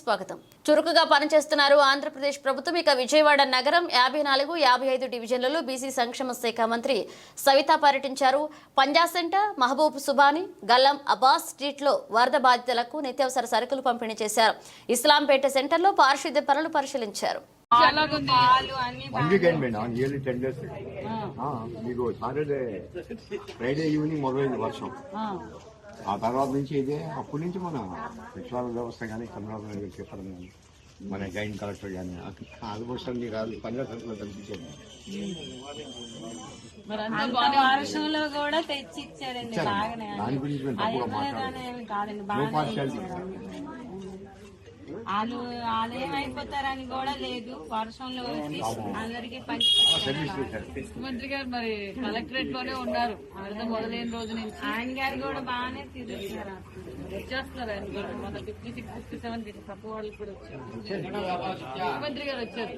స్వాగతం. చురుకుగా పనిచేస్తున్నారు ఆంధ్రప్రదేశ్ ప్రభుత్వం. ఇక విజయవాడ నగరం 54, 55 డివిజన్లలో బీసీ సంక్షేమ శాఖ మంత్రి సవిత పర్యటించారు. పంజా సెంటర్, మహబూబ్ సుబాని, గల్లం అబ్బాస్ స్ట్రీట్లో వరద బాధితులకు నిత్యావసర సరుకులు పంపిణీ చేశారు. ఇస్లాంపేట సెంటర్లో పారిశుద్ధ్య పనులు పరిశీలించారు. మీకు సాటర్డే ఫ్రైడే ఈవినింగ్ మొదలైంది వర్షం. ఆ తర్వాత నుంచి ఇదే అప్పటి నుంచి మన సచివాలయ వ్యవస్థ కానీ చంద్రబాబు నాయుడు చెప్పడం కానీ మన జాయింట్ కలెక్టర్ కానీ ఆల్మోస్ట్ అన్ని కాదు పంజాబ్ సరుకులు కనిపించారు. వర్షంలో కూడా తెచ్చి ఇచ్చారండి. దాని గురించి మేము తప్పుగా మాట్లాడాలి. వాళ్ళు ఏమైపోతారని కూడా లేదు. వర్షంలో అందరికి ముఖ్యమంత్రి గారు మరి కలెక్టరేట్ లోనే ఉన్నారు. వరద మొదలైన రోజు నుంచి ఆయన గారు కూడా బాగానే తిరుగుతున్నారు. వచ్చేస్తున్నారు. ఆయన కూడా మన 56, 57 తక్కువ వాళ్ళు కూడా వచ్చారు. ముఖ్యమంత్రి గారు వచ్చారు.